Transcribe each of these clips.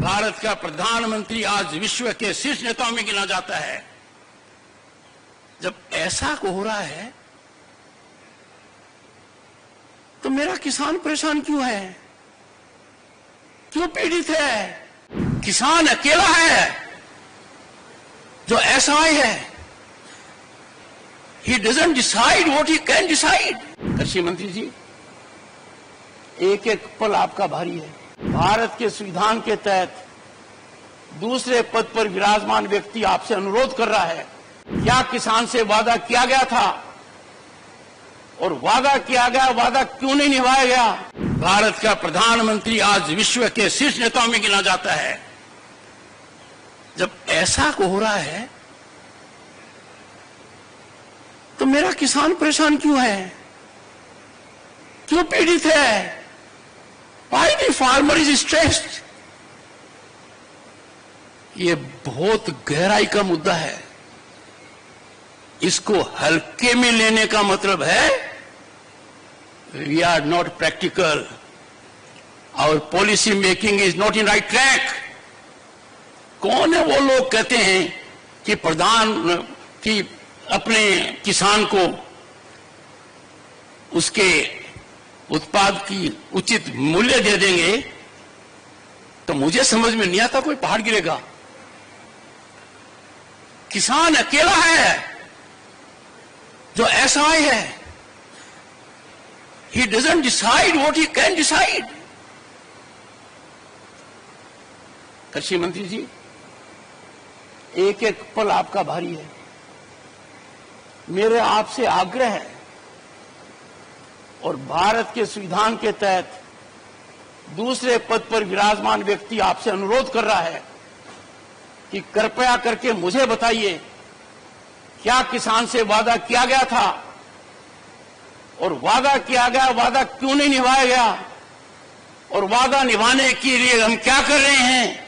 भारत का प्रधानमंत्री आज विश्व के शीर्ष नेताओं में गिना जाता है। जब ऐसा हो रहा है तो मेरा किसान परेशान क्यों है, क्यों पीड़ित है? किसान अकेला है जो असहाय है। He doesn't decide what he can decide। कृषि मंत्री जी, एक एक पल आपका भारी है। भारत के संविधान के तहत दूसरे पद पर विराजमान व्यक्ति आपसे अनुरोध कर रहा है, क्या किसान से वादा किया गया था और वादा किया गया वादा क्यों नहीं निभाया गया? भारत का प्रधानमंत्री आज विश्व के शीर्ष नेताओं में गिना जाता है। जब ऐसा हो रहा है तो मेरा किसान परेशान क्यों है, क्यों पीड़ित है? Why the farmer is stressed? ये बहुत गहराई का मुद्दा है। इसको हल्के में लेने का मतलब है we are not practical, our policy making is not in right track। कौन है वो लोग कहते हैं कि अपने किसान को उसके उत्पाद की उचित मूल्य दे देंगे? तो मुझे समझ में नहीं आता कोई पहाड़ गिरेगा। किसान अकेला है जो असहाय है। He doesn't decide what he can decide। कृषि मंत्री जी, एक एक पल आपका भारी है। मेरे आपसे आग्रह है और भारत के संविधान के तहत दूसरे पद पर विराजमान व्यक्ति आपसे अनुरोध कर रहा है कि कृपया करके मुझे बताइए, क्या किसान से वादा किया गया था और वादा किया गया वादा क्यों नहीं निभाया गया? और वादा निभाने के लिए हम क्या कर रहे हैं?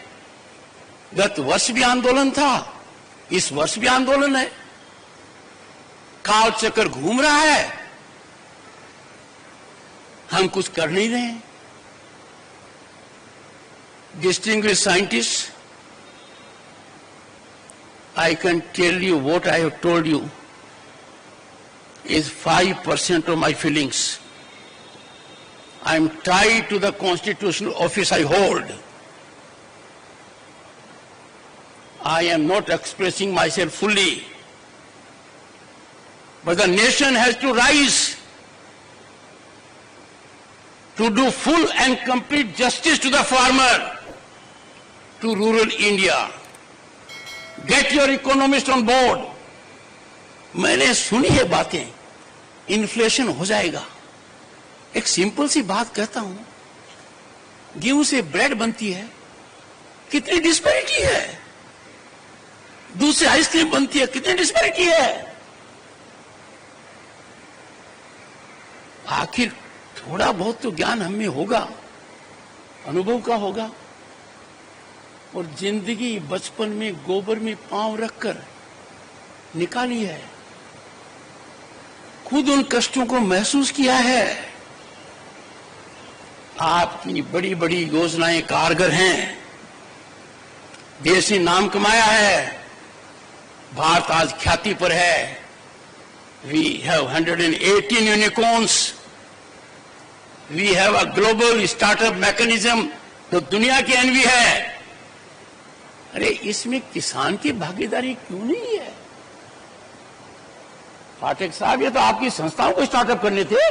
गत वर्ष भी आंदोलन था, इस वर्ष भी आंदोलन है। काल चक्कर घूम रहा है, हम कुछ कर नहीं रहे हैं। Distinguished scientists, I can tell you what I have told you is 5% of my feelings। I am tied to the constitutional office I hold। I am not expressing myself fully, but the nation has to rise to do full and complete justice to the farmer, to rural India। Get your economists on board। मैंने सुनी है बातें, inflation हो जाएगा। एक simple सी बात कहता हूं, गेहूं से ब्रेड बनती है, कितनी डिस्पैरिटी है। दूध से आइसक्रीम बनती है, कितनी डिस्पैरिटी है। आखिर थोड़ा बहुत तो ज्ञान हमें होगा, अनुभव का होगा। और जिंदगी बचपन में गोबर में पांव रखकर निकाली है, खुद उन कष्टों को महसूस किया है। आपकी बड़ी बड़ी योजनाएं कारगर हैं, देश ने नाम कमाया है, भारत आज ख्याति पर है। We have 118 unicorns। We have a global startup mechanism जो दुनिया की एनवी है। अरे इसमें किसान की भागीदारी क्यों नहीं है? पाठक साहब, ये तो आपकी संस्थाओं को स्टार्टअप करने थे।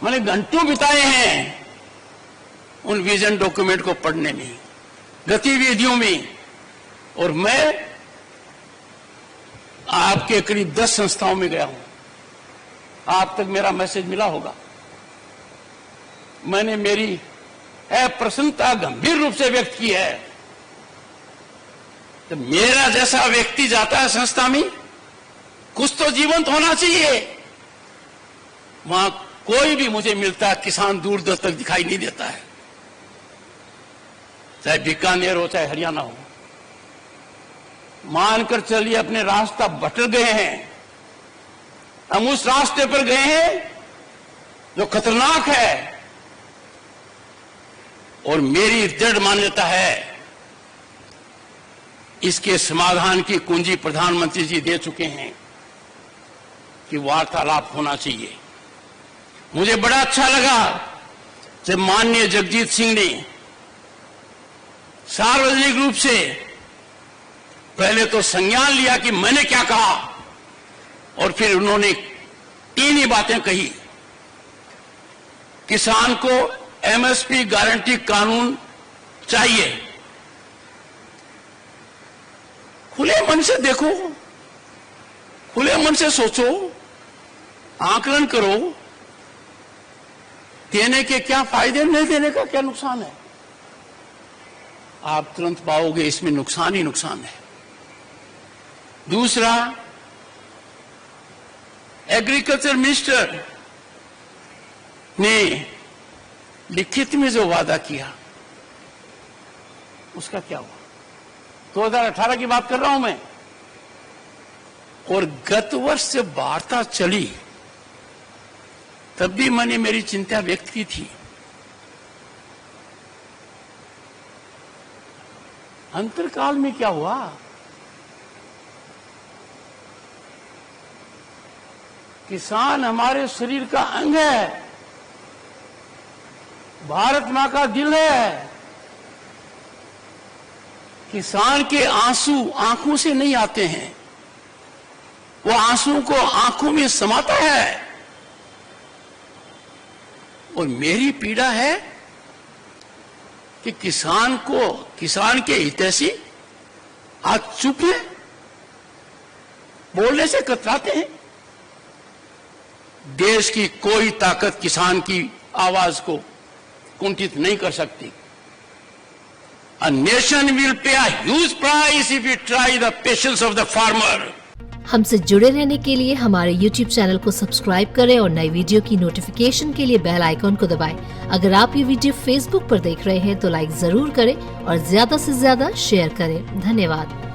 मैंने घंटों बिताए हैं उन विजन डॉक्यूमेंट को पढ़ने में, गतिविधियों में। और मैं आपके करीब 10 संस्थाओं में गया हूं। आप तक मेरा मैसेज मिला होगा। मैंने मेरी अप्रसन्नता गंभीर रूप से व्यक्त की है। तो मेरा जैसा व्यक्ति जाता है संस्था में, कुछ तो जीवंत होना चाहिए। वहां कोई भी मुझे मिलता है, किसान दूर दूर तक दिखाई नहीं देता है, चाहे बीकानेर हो चाहे हरियाणा हो। मानकर चलिए अपने रास्ता भटक गए हैं, हम उस रास्ते पर गए हैं जो खतरनाक है। और मेरी दृढ़ मान्यता है इसके समाधान की कुंजी प्रधानमंत्री जी दे चुके हैं कि वार्तालाप होना चाहिए। मुझे बड़ा अच्छा लगा जब माननीय जगजीत सिंह ने सार्वजनिक रूप से पहले तो संज्ञान लिया कि मैंने क्या कहा, और फिर उन्होंने तीन ही बातें कही। किसान को एमएसपी गारंटी कानून चाहिए। खुले मन से देखो, खुले मन से सोचो, आकलन करो, देने के क्या फायदे, नहीं देने का क्या नुकसान है। आप तुरंत पाओगे इसमें नुकसान ही नुकसान है। दूसरा, एग्रीकल्चर मिनिस्टर ने लिखित में जो वादा किया उसका क्या हुआ? 2018 की बात कर रहा हूं मैं। और गत वर्ष जब वार्ता चली तब भी मैंने मेरी चिंता व्यक्त की थी। अंतरकाल में क्या हुआ? किसान हमारे शरीर का अंग है, भारत मां का दिल है। किसान के आंसू आंखों से नहीं आते हैं, वो आंसू को आंखों में समाता है। और मेरी पीड़ा है कि किसान के हितैषी आज चुप है, बोलने से कतराते हैं। देश की कोई ताकत किसान की आवाज को कुंठित नहीं कर सकती। A nation will pay a huge price if we try the patience of the farmer. हमसे जुड़े रहने के लिए हमारे YouTube चैनल को सब्सक्राइब करें और नई वीडियो की नोटिफिकेशन के लिए बेल आइकॉन को दबाएं। अगर आप ये वीडियो Facebook पर देख रहे हैं तो लाइक जरूर करें और ज्यादा से ज्यादा शेयर करें। धन्यवाद।